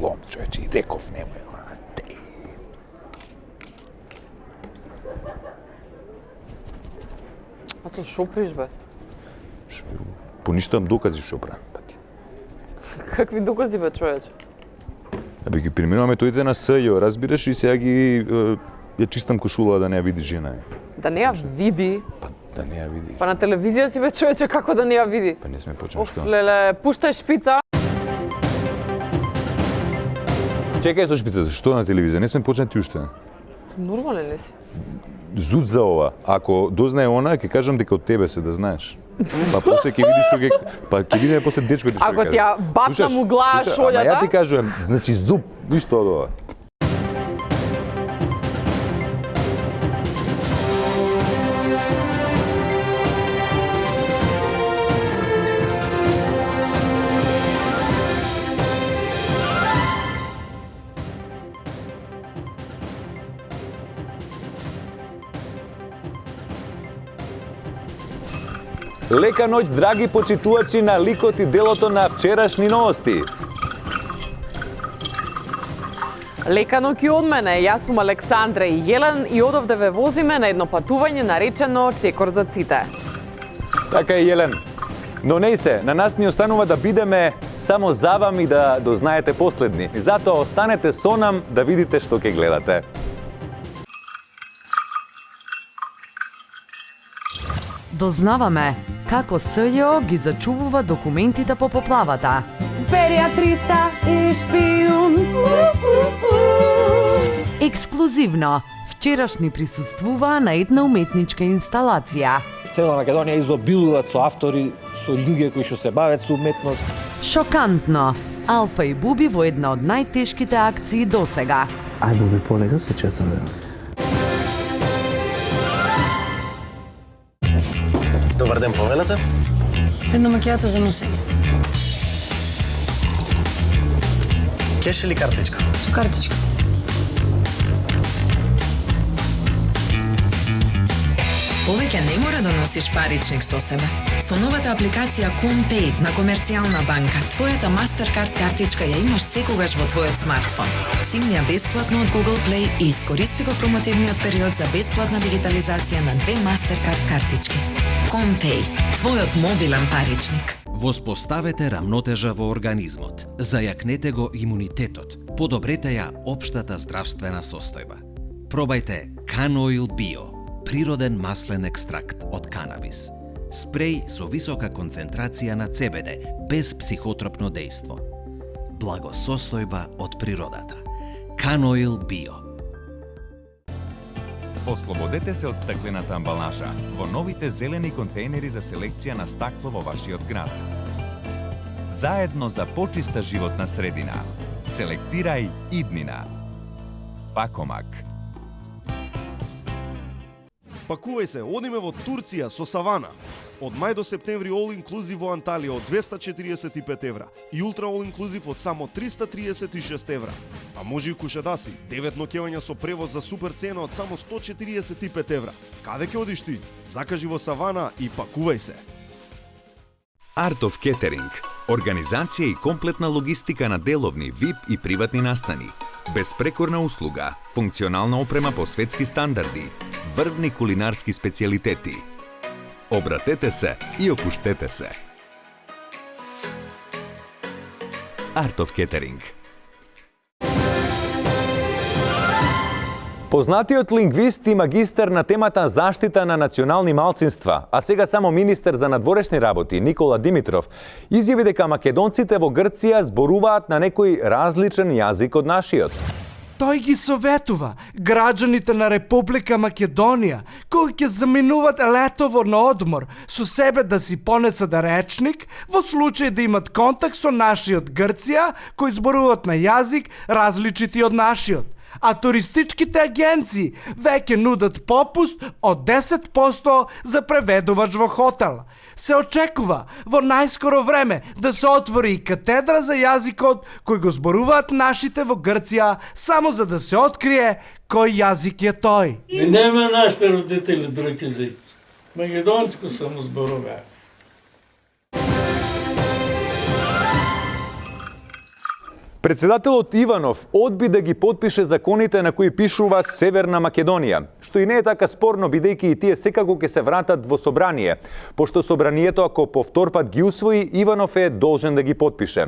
лом, човече, и реков немој. А то шо приш, бе? Поништувам докази што правам. Какви докази, бе, човече? Абе ги преминуваме тоите на СЈО, разбираш, и сега ги ја чистам кошула да не ја види жена. Да не ја види? Па да не ја видиш. Па на телевизија си, бе, човече, како да не ја види? Па не сме почнали Оф, што. леле, пуштај шпица. Чекај со шпица, што на телевизија? Не сме почнати уште. Нормален ли си? Зуд за ова. Ако дознае она, ќе кажам дека од тебе се, да знаеш. Па после ќе видиш што ќе видиме после дечкото што ќе Ако каже. ти ја батна му глава Ама ја шолјата? ти кажувам, значи зуб, ништо од ова. Лека ноќ, драги почитувачи на ликот и делото на вчерашни новости. Лека ноќ и од мене. Јас сум Александра и Јелен и одовде ве возиме на едно патување наречено Чекор за ците. Така е, Јелен. Но не се, на нас ни останува да бидеме само за вам и да дознаете последни. И затоа останете со нам да видите што ќе гледате. Дознаваме како СЈО ги зачувува документите по поплавата. Берија 300 и шпион. Ексклузивно, вчерашни присуствуваа на една уметничка инсталација. Цела Македонија изобилуваат со автори, со луѓе кои што се бават со уметност. Шокантно, Алфа и Буби во една од најтешките акции досега. Ај, Буби, полека се чецаме. Добар ден, повелете. Едно макијато за носење. Кеш или картичка? Со картичка. Повеќе не мора да носиш паричник со себе. Со новата апликација ComPay на Комерцијална банка, твојата Mastercard картичка ја имаш секогаш во твојот смартфон. Симни ја бесплатно од Google Play и искористи го промотивниот период за бесплатна дигитализација на 2 Mastercard картички. ComPay, твојот мобилен паричник. Воспоставете рамнотежа во организмот, зајакнете го имунитетот, подобрете ја општата здравствена состојба. Пробајте Canoil Bio, природен маслен екстракт од канабис. Спреј со висока концентрација на CBD, без психотропно дејство. Благосостојба од природата. Canoil Bio. Ослободете се од стаклената амбалажа во новите зелени контејнери за селекција на стакло во вашиот град. Заедно за почиста животна средина. Селектирај иднина. Пакомак. Пакувај се, одиме во Турција со Савана. Од мај до септември all inclusive во Анталија од 245 евра и ултра all inclusive од само 336 евра. А може и кушедаси, 9 ноќевања со превоз за супер цена од само 145 евра. Каде ќе одиш ти? Закажи во Савана и пакувај се. Art of Catering. Организација и комплетна логистика на деловни, VIP и приватни настани. Безпрекорна услуга, функционална опрема по светски стандарди, врвни кулинарски специјалитети. Обратете се и опуштете се. Art of Catering. Познатиот лингвист и магистер на темата заштита на национални малцинства, а сега само министер за надворешни работи Никола Димитров, изјави дека македонците во Грција зборуваат на некој различен јазик од нашиот. Тој ги советува граѓаните на Република Македонија, кои ќе заминуваат летово на одмор, со себе да си понесат речник, во случај да имат контакт со нашиот Грција, кои зборуваат на јазик различити од нашиот. А туристичките агенции веќе нудат попуст од 10% за преведувач во хотел. Се очекува во најскоро време да се отвори и катедра за јазикот кој го зборуваат нашите во Грција, само за да се открие кој јазик е тој. И нема нашите родители друг език. Македонско само зборуваат. Председателот Иванов одби да ги потпише законите на кои пишува Северна Македонија, што и не е така спорно бидејќи и тие секако ќе се вратат во собрание, пошто собранието ако по втор пат ги усвои, Иванов е должен да ги потпише.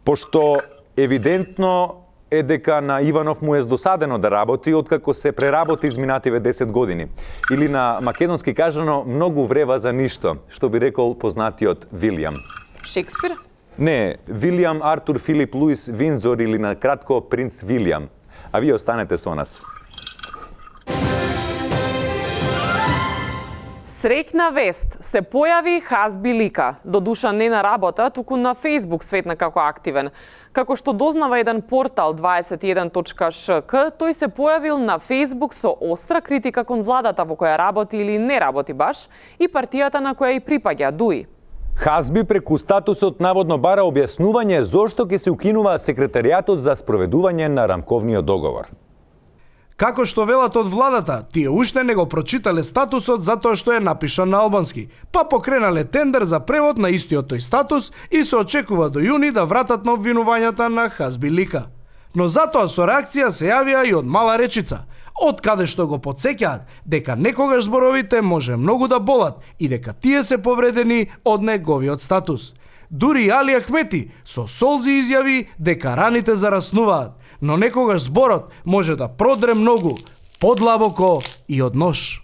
Пошто евидентно е дека на Иванов му е здосадено да работи откако се преработи изминативе 10 години. Или на македонски кажано, многу врева за ништо, што би рекол познатиот Вилијам. Шекспир? Не, Вилијам Артур Филип Луис Виндзор или на кратко принц Вилијам. А вие останете со нас. Среќна вест, се појави Хазби Лика, додуша не на работа, туку на Facebook светна како активен. Како што дознава еден портал 21.шк, тој се појавил на Facebook со остра критика кон владата во која работи или не работи баш и партијата на која и припаѓа, ДУИ. Хазби преку статусот наводно бара објаснување зошто ќе се укинува секретаријатот за спроведување на рамковниот договор. Како што велат од владата, тие уште не го прочитале статусот затоа што е напишан на албански, па покренале тендер за превод на истиот тој статус и се очекува до јуни да вратат на обвинувањата на Хазби Лика. Но затоа со реакција се јавија и од Мала Речица, од каде што го потсеќаат дека некогаш зборовите може многу да болат и дека тие се повредени од неговиот статус. Дури и Али Ахмети со солзи изјави дека раните зараснуваат, но некогаш зборот може да продре многу, подлабоко и од нож.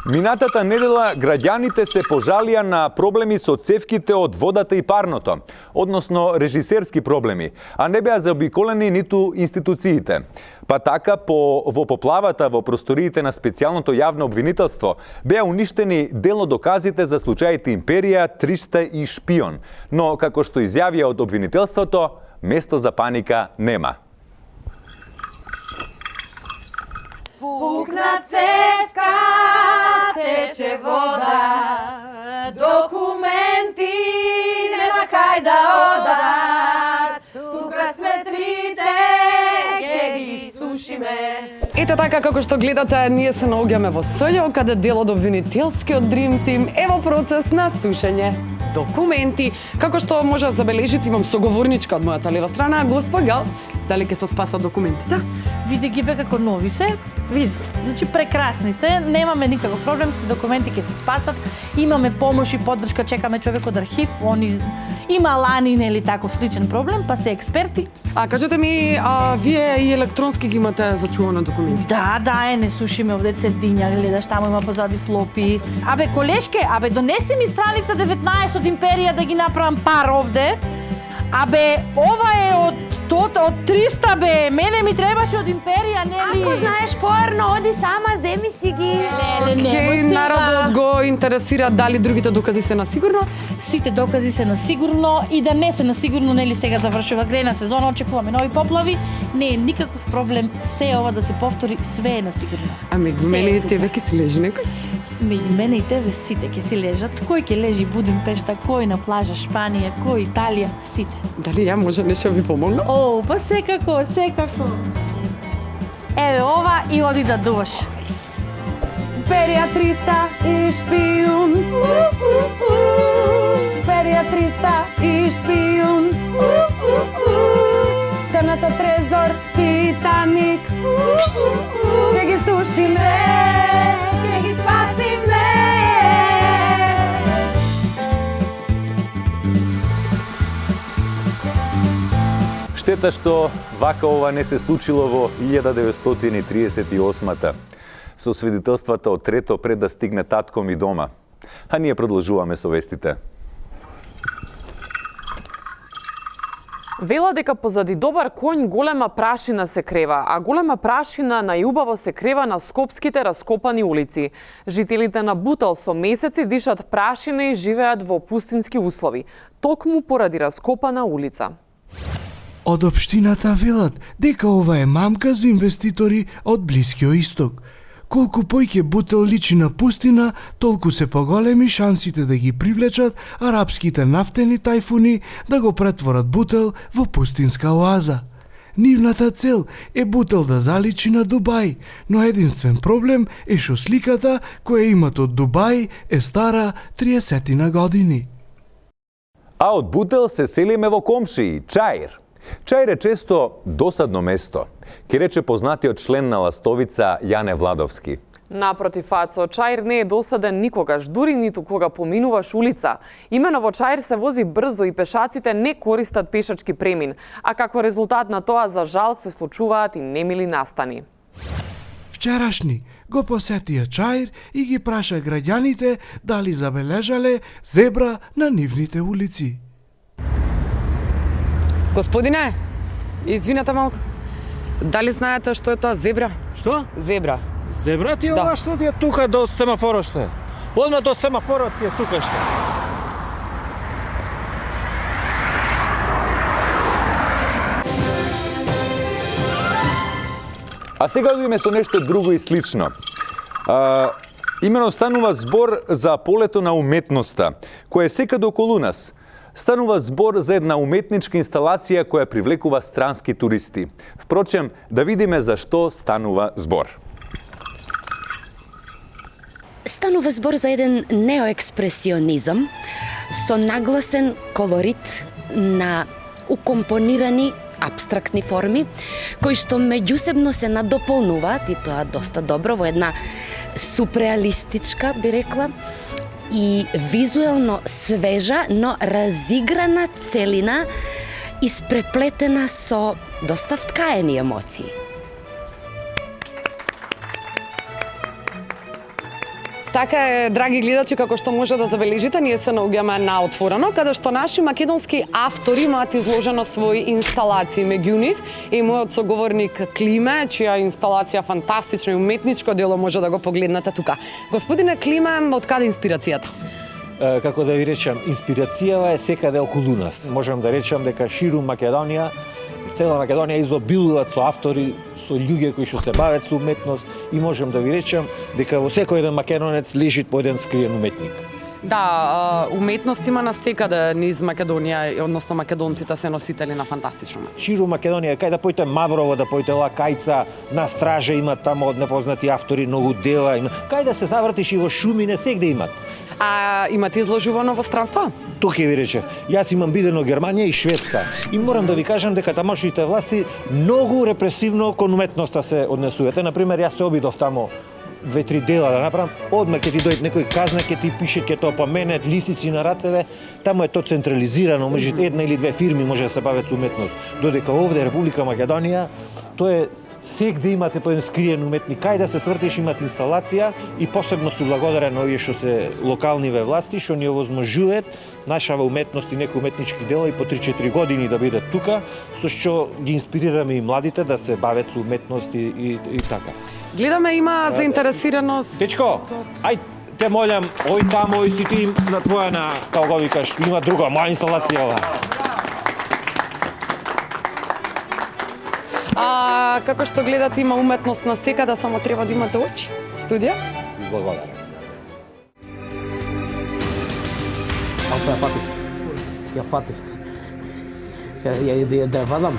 Минатата недела граѓаните се пожалија на проблеми со цевките од водата и парното, односно режисерски проблеми, а не беа заобиколени ниту институциите. Па така, во поплавата во просториите на специјалното јавно обвинителство беа уништени дел од доказите за случаите Империја, 300 и Шпион, но како што изјавија од обвинителството, место за паника нема. Пукна цевка, тече вода, документи нема кај да одат, тука сме трите, ке ги сушиме. Ете така како што гледате, ние се наоѓаме во СЈО, каде дел од обвинителскиот Dream Team е во процес на сушење документи. Како што може да забележите, имам соговорничка од мојата лева страна, госпоѓа, дали ќе се спасат документите? Види ги бе како нови се, види. Значи прекрасни се, немаме никаков проблем, се документи ќе се спасат. Имаме помош и поддршка, чекаме човек од архив, они има лани нели таков сличен проблем, па се експерти. А кажете ми, вие и електронски ги имате зачувано документи? Да, не сушиме овде цедиња, гледаш таму има позади флопи. Абе колешке, донеси ми страница 19 од Империја да ги направам пар овде. Ова е од 300 бе, мене ми требаше од Империја, нели? Ако знаеш поарно, оди сама, земи си ги. Океј, народот го интересира дали другите докази се на сигурно? Сите докази се на сигурно и да не се на сигурно, нели сега завршува грејна сезона, очекуваме нови поплави, не е никаков проблем се ова да се повтори, све е на сигурно. А меѓу мене и тебе ќе си лежи некој? Меѓу мене и тебе сите ќе си лежат. Кој ќе лежи Будимпешта, кој на плажа Шпанија, кој Италија, сите. Дали ја може нешто ви помогна? Па секако. Еве ова и оди да дуваш. Империја 300 и Шпион. Империја 300 и Шпион. Црната трезор, Титаник. Ке ги сушиме, ке ги спасиме. Штета што вака ова не се случило во 1938-та, со свидетелствата од трето пред да стигне татко ми дома. А ние продолжуваме со вестите. Вела дека позади добар коњ голема прашина се крева, а голема прашина најубаво се крева на скопските раскопани улици. Жителите на Бутел со месеци дишат прашина и живеат во пустински услови, токму поради раскопана улица. Од општината велат дека ова е мамка за инвеститори од Блискиот Исток. Колку појќе Бутел личи на пустина, толку се поголеми шансите да ги привлечат арапските нафтени тајфуни да го претворат Бутел во пустинска оаза. Нивната цел е Бутел да заличи на Дубај, но единствен проблем е што сликата која имат од Дубај е стара 30 години. А од Бутел се селиме во комшии, Чаир. Чаир е често досадно место, ке рече познатиот член на Ластовица Јане Владовски. Напротив, Ацо, Чаир не е досаден никогаш, дури ниту кога поминуваш улица. Имено во Чаир се вози брзо и пешаците не користат пешачки премин, а како резултат на тоа, за жал, се случуваат и немили настани. Вчерашни го посетија Чаир и ги праша граѓаните дали забележале зебра на нивните улици. Господине, извинете малку. Дали знаете што е тоа зебра? Што? Зебра. Зебра ти е ова што ти е тука до семафорот што е? Одма до семафорот ти е тука што. А сега одиме со нешто друго и слично. Имено станува збор за полето на уметноста, која е секаде околу нас. Станува збор за една уметничка инсталација која привлекува странски туристи. Впрочем, да видиме за што станува збор. Станува збор за еден неоекспресионизам со нагласен колорит на укомпонирани апстрактни форми, кои што меѓусебно се надополнуваат, и тоа доста добро, во една супреалистичка, би рекла, и визуелно свежа, но разиграна целина, испреплетена со доста вткаени емоции. Така е, драги гледачи, како што може да забележите, ние се наоѓаме на Отворено, каде што наши македонски автори имаат изложено своји инсталации. Меѓу нив и мојот соговорник Климе, чија инсталација фантастично и уметничко дело може да го погледнете тука. Господине Климе, од каде инспирацијата? Како да ви речам, инспирацијава е секаде околу нас. Можам да речам дека ширум Македонија, цела Македонија изобилуваат со автори, со луѓе кои што се бават со уметност, и можам да ви речам дека во секој еден македонец лежи по еден скриен уметник. Да, уметност има насекаде низ Македонија, односно македонците се носители на фантастично уметност. Ширум Македонија, кај да појте Маврово, да појте Лакајца, на Стража имат тамо од непознати автори многу дела, кај да се завртиш и во Шумине, сегде имат. А имате изложувано во странство? Тука ви речев, јас имам бидено Германија и Шведска и морам да ви кажам дека тамошните власти многу репресивно кон уметноста се однесуваат. Например, јас се обидов тамо 2-3 дела да направам, одма ќе ти дојде некој казна, ќе ти пише, ќе тоа поменет, лисици на рацеве, тамо е тоа централизирано, меѓу една или две фирми може да се бават со уметност. Додека овде Република Македонија, тоа е сегде имате по еден скриен уметник, кај да се свртиш имат инсталација, и посебно су благодарен овие што се локалниве власти што ни овозможуваат нашава уметност и некои уметнички дела и по 3-4 години да бидат тука, со што ги инспирираме и младите да се бават со уметност и така. Гледаме има заинтересираност. Дечко, ај те молам, ој тамо, ој си ти на твоја, како го викаш, има друга моја инсталација ова. Како што гледате, има уметност на секаде, само треба да имате очи. Студија? Благодарам. Алфа, ја фатив. Ја фатив. Да ја вадам.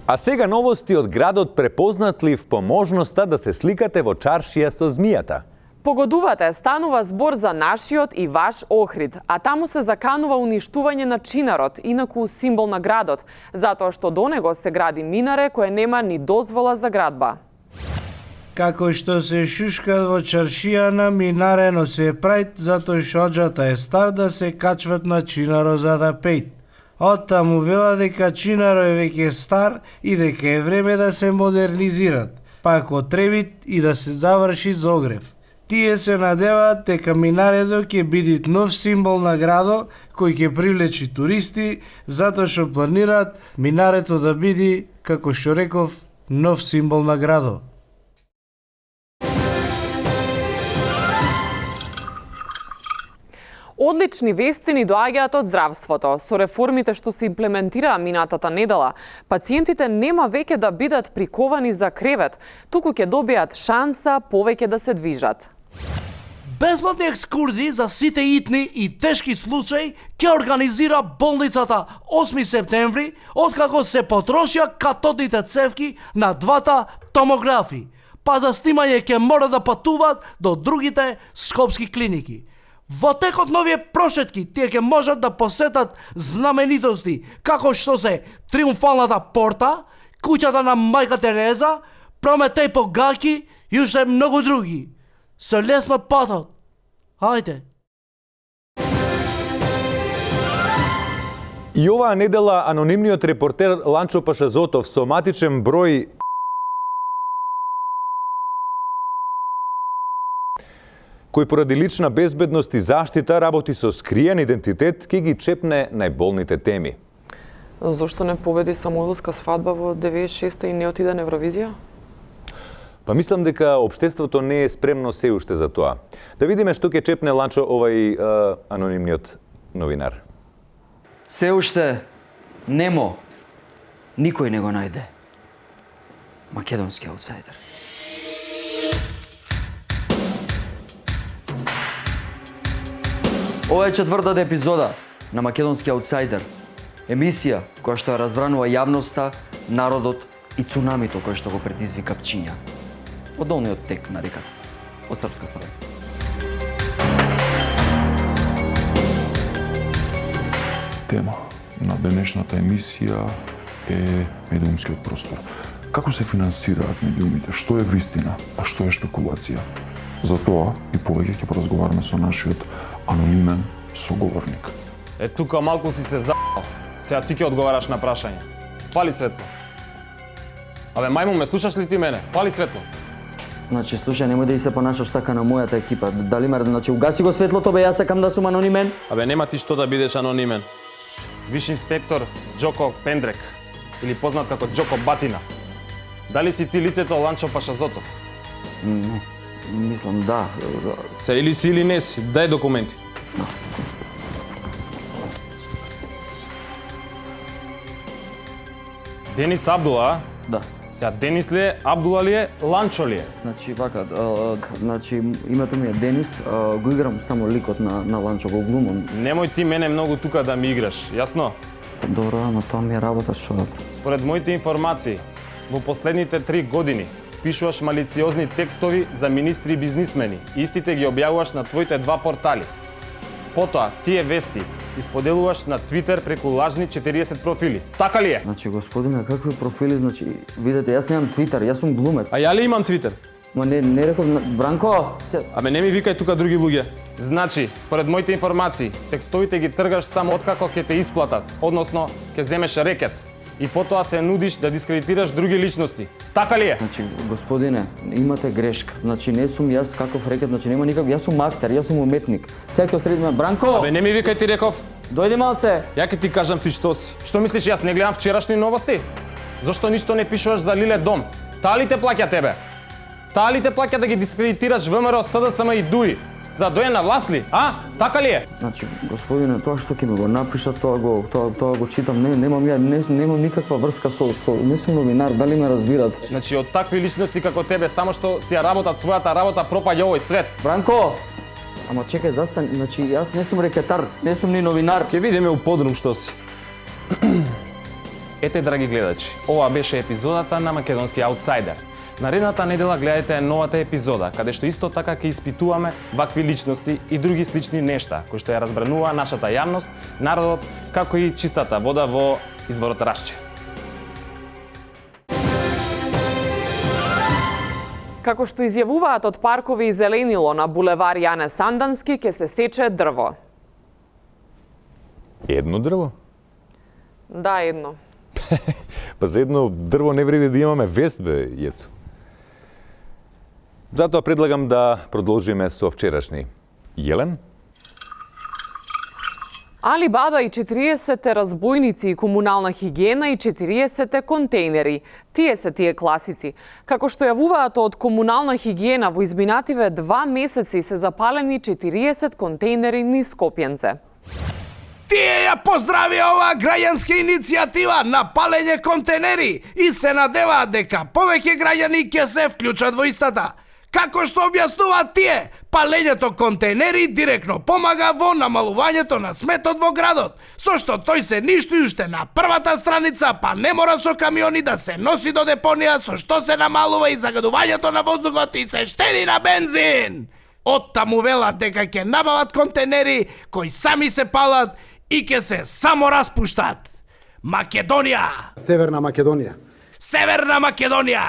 А сега новости од градот препознатлив по можноста да се сликате во чаршија со змијата. Погодувате, станува збор за нашиот и ваш Охрид, а таму се заканува уништување на Чинарот, инаку символ на градот, затоа што до него се гради минаре кое нема ни дозвола за градба. Како што се шушкат во чаршија на минаре, но се прајт затоа што оджата е стар да се качват на Чинаро за да пејт. Оттаму вела дека Чинаро е веќе стар и дека е време да се модернизират, па ако требит и да се заврши за огрев. Тие се надеваат дека минарето ќе биде нов символ на градо кој ќе привлечи туристи, затоа што планираат минарето да биде, како што реков, нов символ на градо. Одлични вести ни доаѓаат од здравството. Со реформите што се имплементираа минатата недела, пациентите нема веќе да бидат приковани за кревет, туку ќе добијат шанса повеќе да се движат. Бесплатни екскурзии за сите итни и тешки случаи ќе организира болницата 8 септември, откако се потрошија катодните цевки на двата томографи. па за снимање ќе мора да патуваат до другите скопски клиники. Во текот на овие прошетки тие ќе можат да посетат знаменитости како што се Триумфалната порта, куќата на Мајка Тереза, Прометеј по Гаки и уште многу други. Се лесно патот. Хајде. И оваа недела анонимниот репортер Ланчо Пашазотов со матичен број кој поради лична безбедност и заштита работи со скриен идентитет, ќе ги чепне најболните теми. Зошто не победи Самуилска свадба во 96-та и не отиде на Евровизија? Па мислам дека општеството не е спремно се уште за тоа. Да видиме што ќе чепне Ланчо овај анонимниот новинар. Се уште немо никој не го најде македонски аутсайдер. Ова е четвртата епизода на Македонски аутсайдер. Емисија која што ја разбранува јавноста, народот и цунамито кој што го предизвика Пчиња. Од долниот тек на реката, од српска страна. Тема на денешната емисија е медиумскиот простор. Како се финансираат медиумите, што е вистина, а што е шпекулација? За тоа и повеќе ќе поразговараме со нашиот анонимен соговорник. Е, тука малку си се за***ал. Сега ти ќе одговараш на прашање. Пали светло. Абе, мајму, ме слушаш ли ти мене? Пали светло. Значи, слушај, немој да и се понашаш така на мојата екипа. Дали ме, значи, угаси го светлото, бе, јас сакам да сум анонимен. Абе, нема ти што да бидеш анонимен. Виш инспектор Джоко Пендрек, или познат како Джоко Батина. Дали си ти лицето Ланчо Пашазотов? Не, мислам да. Се или си или не си, дај документи. Денис Абдула, да. Сега Денис ли е, Абдула ли е, Ланчо ли е? Значи, вака, значи, името ми е Денис, го играм само ликот на Ланчо, го глумам. Немој ти мене многу тука да ми играш, јасно? Добро, ама тоа ми е работа, што да... Според моите информации, во последните 3 години пишуваш малициозни текстови за министри и бизнисмени. Истите ги објавуваш на твоите 2 портали. Потоа, тие вести исподелуваш на Твитер преку лажни 40 профили. Така ли е? Значи, господине, какви профили, значи, видете, јас немам Твитер, јас сум глумец. А ја ли имам Твитер? Ма не реков, Бранко, се... Абе, не ми викај тука други луѓе. Значи, според моите информации, текстовите ги тргаш само откако ќе те исплатат, односно, ќе земеш рекет. И потоа се нудиш да дискредитираш други личности. Така ли е? Значи, господине, имате грешка. Значи, не сум јас каков рекет, значи нема никак, јас сум актер, јас сум уметник. Сега ќе средиме, Бранко! Абе, не ми викај ти реков. Дојди малце. Ја ќе ти кажам ти што си. Што мислиш, јас не гледам вчерашни новости? Зошто ништо не пишуваш за Лиле Дом? Таа ли те плаќа тебе? Таа ли те плаќа да ги дискредитираш ВМРО, СДСМ и ДУИ? За да дојде на власт ли? А? Така ли е? Значи, господине, тоа што ќе ми го напишат, тоа го читам. Немам никаква врска со не сум новинар, дали ме разбират? Значи, од такви личности како тебе, само што си ја работат својата работа, пропаѓа овој свет. Бранко! Ама чекај, застани, значи, јас не сум рекетар, не сум ни новинар. Ќе видиме у подрум што си. Ете, драги гледачи, ова беше епизодата на Македонски аутсайдер. Наредната недела гледајте новата епизода, каде што исто така ќе испитуваме вакви личности и други слични нешта, кои што ја разбранува нашата јавност, народот, како и чистата вода во изворот Рашче. Како што изјавуваат од паркови и зеленило на булевар Јане Сандански, ќе се сече дрво. Едно дрво? Да, едно. Па за едно дрво не вреди да имаме вест, бе, Јецо. Затоа предлагам да продолжиме со вчерашни. Јелен? Али Баба и 40 разбойници и комунална хигиена и 40 контейнери. Тие се тие класици. Како што јавуваат од комунална хигиена, во изминативе 2 месеци се запалени 40 контейнери низ Скопјенце. Тие ја поздрави оваа граѓанска иницијатива на палење контейнери и се надеваат дека повеќе граѓани ќе се вклучат во истата. Како што објаснуваат тие, палењето контейнери директно помага во намалувањето на сметот во градот, со што тој се ништуи уште на првата страница, па не мора со камиони да се носи до депонија, со што се намалува и загадувањето на воздухот и се штеди на бензин. Оттаму велат дека ќе набават контейнери кои сами се палат и ќе се само распуштат. Македонија! Северна Македонија. Северна Македонија!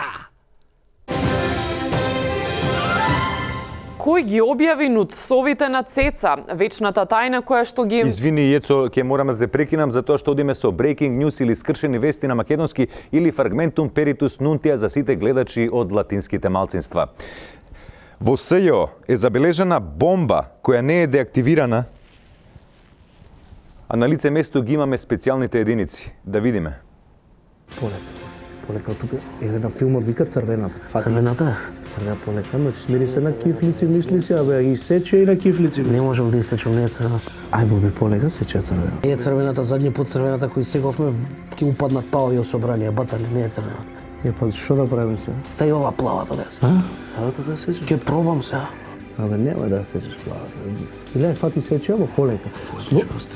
Кој ги објави нуцовите на Цеца, вечната тајна која што ги... Извини, Јецо, ќе морам да те прекинам затоа што одиме со breaking news или скршени вести на македонски или fragmentum peritus nuntia за сите гледачи од латинските малцинства. Во СЈО е забележана бомба која не е деактивирана, а на лице место ги имаме специјалните единици. Да видиме. Полека, тука на филмот вика црвената. Црвената? Црвена полека, но смири се на кифлици, мисли се, абе, и сече и на кифлици. Не можам да истечам, не е црвената. Ај, боби, полека, сече црвената. Не е црвената, задни пут црвената кој сеговме, ќе упаднат паови од собрание, батали, не е црвената. Е, па, што да правим се? Тај ова плавата да се. Плавата да сече? Ќе пробам се. Абе, нема да сечеш плавата. Гледај, фати сече, ама полека.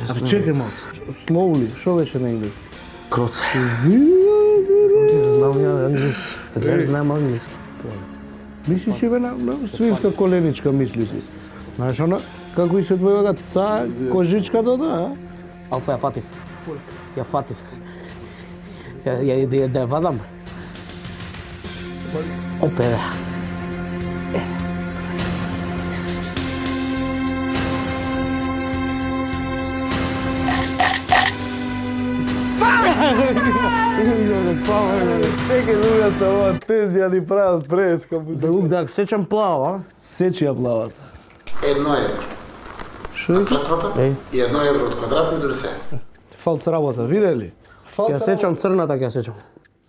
Абе, чекай малко. Slowly, што беше на енглески? Кроце. Знам ја англиски. Гледаш, знам англиски. Мислиш и на свинска коленичка, мислиш си. Знаеш она, како и се двојага ца, кожичката, да? Алфа, ја фатив. Ја фатив. Да ја вадам. Опе, бе. Чекай, луѓе се ова тензија ни прават преска. За ук да сечам плава, сечи ја плавата. 1 евро. Шо е? И 1 евро од квадратни дори се. Фалц работа, видели? Ја сечам црната, ќе сечам.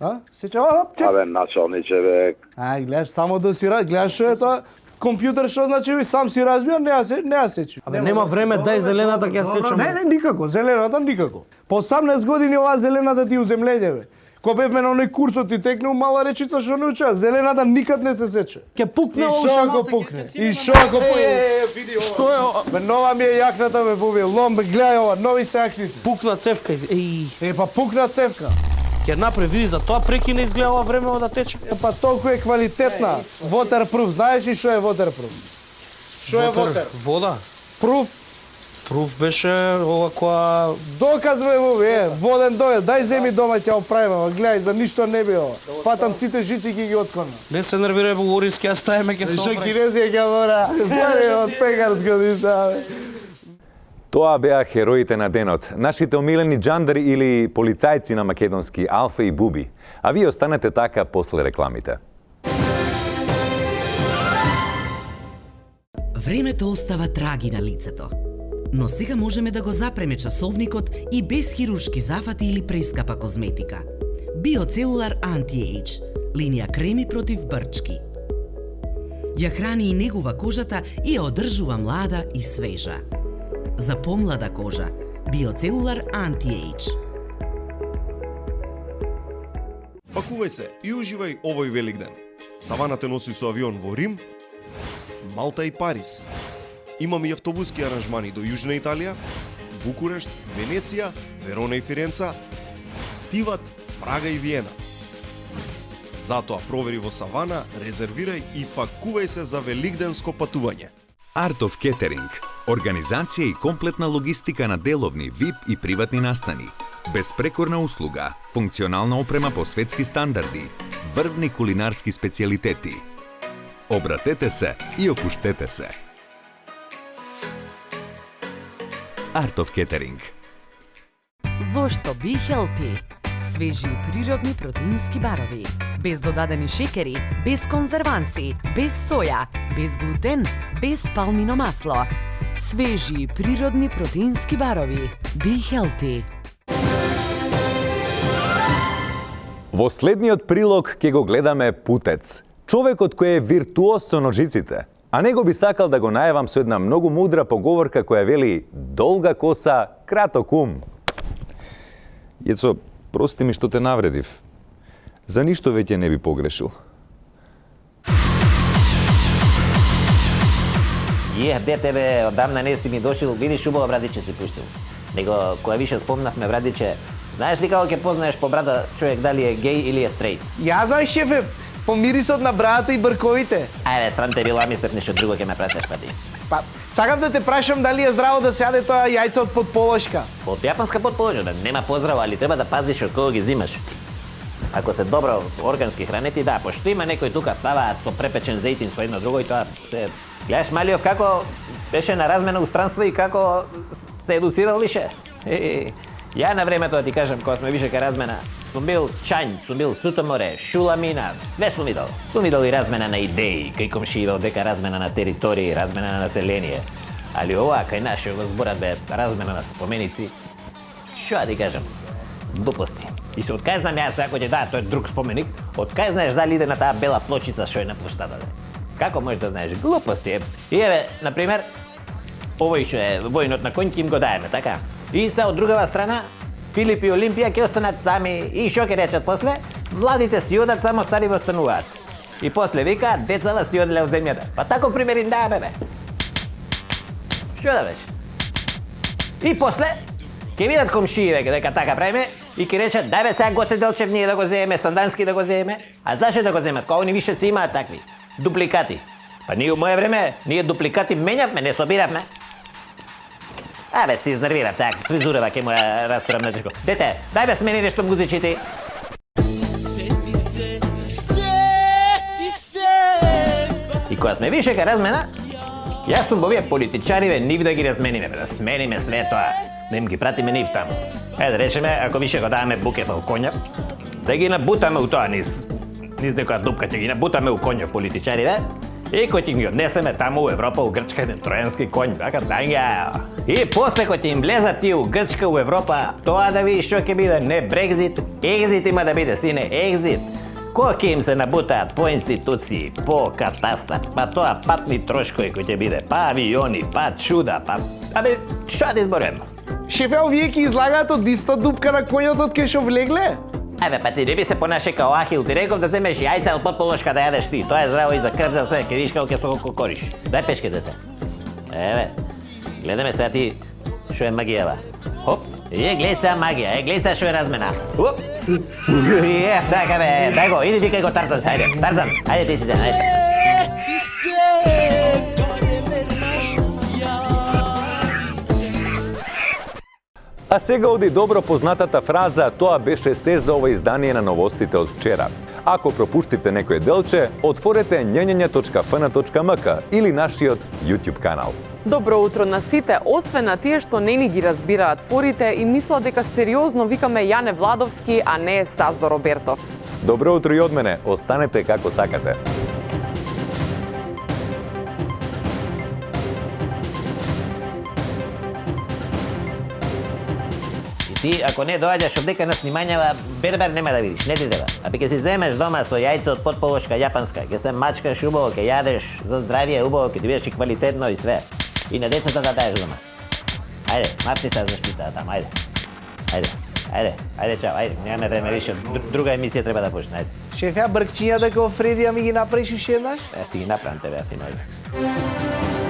А? Сечам, Абе, началниче, бе. Ај, гледаш, само да си гледаш што е тоа. Компјутер што значи ви сам си разбија, не ја сечи. Абе, нема време, дај зелената ќе ја сечам. Не, никако, зелената никако. По 18 години оваа зелената ти уземлење, бе. Ко бевме на оној курсот и текнеу мала речица што не учеа, зелената никад не се сече. Ќе пукне ова. И шо ако пукне? И шо ако пукне? Што е ова? Бе, нова ми е јакната, бе, буби. Лом, бе, гледај ова, нови се јакните. Пукна цевка. Е, па пукна цевка. Ќе направи, за тоа прекина изгледа ова време да тече. Е, па толку е квалитетна. Waterproof, знаеш ли што е waterproof? Што е water? Вода. Proof? Пруф беше ова која... Доказ бе, буби, воден дојде, дај земи дома ќе оправиме, гледај, за ништо не би ова. Фатам сите жици ќе ги отклонам. Не се нервирај, Бугорински, ја ставиме ќе се оправи. Шо кинезија ќе мора, пари од пекарско диса, бе. Тоа беа хероите на денот, нашите омилени джандари или полицајци на македонски Алфа и Буби. А вие останете така после рекламите. Времето остава траги на лицето. Но сега можеме да го запреме часовникот и без хируршки зафати или прескапа козметика. Биоцелулар Anti-Age, линија креми против брчки. Ја храни и негува кожата и ја одржува млада и свежа. За помлада кожа, Биоцелулар Anti-Age. Пакувај се и уживај овој Великден. Савана те носи со авион во Рим, Малта и Париз. Имаме и автобуски аранжмани до Јужна Италија, Букурешт, Венеција, Верона и Фиренца, Тиват, Прага и Виена. Затоа провери во Савана, резервирај и пакувај се за великденско патување. Art of Catering – организација и комплетна логистика на деловни, VIP и приватни настани. Безпрекорна услуга, функционална опрема по светски стандарди, врвни кулинарски специјалитети. Обратете се и опуштете се. Art of Catering. Зошто Be Healthy? Свежи и природни протеински барови. Без додадени шекери, без конзерванси, без соја, без глутен, без палмино масло. Свежи и природни протеински барови. Be Healthy. Во следниот прилог ќе го гледаме Путец. Човекот кој е виртуоз со ножиците. А него би сакал да го најавам со една многу мудра поговорка која вели долга коса, краток ум. Јецо, прости ми што те навредив. За ништо веќе не би погрешил. тебе, отдавна не си ми дошил, видиш убаво брадиче си пуштил. Него, кога више спомнахме брадиче, знаеш ли како ќе познаеш по брада човек дали е гей или е стрейт? Ја знам, шефе, по мирисот на брадата и брковите. Ајде, срам те била, мислев нешто друго ќе ме прашаш пати. Па, сакам да те прашам дали е здраво да се јаде тоа јајце од подполошка. Од јапанска подполошка, нема поздраво, али треба да пазиш од кого ги зимаш. Ако се добро органски хранети, да, пошто има некои тука ставаат со препечен зејтин со едно друго и тоа се... Гледаш Малиов како беше на размена у странство и како се едуцирал више. Ја на времето да ти кажам, кога сме више ка размена, сум бил Чањ, сум бил Сутоморе, Шуламина, све сум видел. Сум видел и размена на идеи, кај комшијава дека размена на територии, размена на население. Али ова, кај нашиот го зборат бе, размена на споменици, шо да ти кажам, глупости. И се откај знам јас, ако ќе тој друг споменик, откај знаеш дали иде на таа бела плочица што е на площада, бе? Како можеш да знаеш? Глупости. И еве, например, овој што е војнот на конјки им го даеме, така? И са од другава страна, Филип и Олимпија ќе останат сами и што ќе речат после? Младите си одат, само стари остануваат. И после викаат, децава си оделе од земјата. Па таков пример им даеме, бе. Што да беше? И после, ќе видат комшије дека така правиме и ќе речат, дај бе сега Гоце Делчев ние да го земеме, Сандански да го земеме. А зашто да го земат? Кога они више си имаат такви дупликати. Па ние у моје време, ние дупликати менјавме, не собиравме. Абе, се изнервирав, сега фризурава ќе му ја растурам на тешко. Дете, дај бе смени нешто музичите. И кога сме више ка размена, јас сум овие политичари, нив да ги размениме, да смениме све тоа, да им ги пратиме нив таму. Да речеме, ако више го даваме букет од коња, да ги набутаме у тоа низ некоја дупка, ќе ги набутаме у коња политичариве, и кој ќе ги однесеме таму у Европа, у Грчка, еден тројански коњ, така дања. И после кој ќе им влезат тие у Грчка, у Европа, тоа да видиш што ќе биде, не Брекзит, екзит има да биде, сине, екзит. Кој ќе им се набутаат по институции, по катастар, па тоа патни трошкови кој ќе биде, па авиони, па чуда, па... Абе, што да изборем? Шефе, овие ќе излагаат од иста дупка на коњот од кај што влегле? Абе, па ти не би се понаше као Ахил, ти реков да земеш јајца од подполошка да јадеш ти. Тоа е здраво и за крв, за све, ке видиш како ќе се го кокориш. Дај пешке, дете. Еве, гледаме сега ти што е магијава. Хоп, гледај сега магија, гледај сега што е размена. Хоп, така бе, дај го, иди ти кај го Тарзан, ајде, Тарзан, ајде ти си ден, ајде. А сега оди добро познатата фраза «Тоа беше се за ова издание на новостите од вчера». Ако пропуштите некој делче, отворете njenjenje.fn.mk или нашиот YouTube канал. Добро утро на сите, освен на тие што не ни ги разбираат форите и мислат дека сериозно викаме Јане Владовски, а не Саздо Робертов. Добро утро и од мене, останете како сакате. Ти, ако не доаѓаш од дека на снимањава, бербер нема да видиш, не ти треба. А ќе си земеш дома со јајце од подполошка јапанска, ќе се мачкаш убаво, ќе јадеш за здравје убаво, ќе ти бидеш и квалитетно и све. И на децата да даеш дома. Ајде, мартни се за шпица таму, ајде. Ајде, чао, ајде, немаме време више, друга емисија треба да почне, ајде. Шеф, ја бркчиња дека Фреди ми ги направиш уште еднаш? Ти ги направам тебе, а ти најде.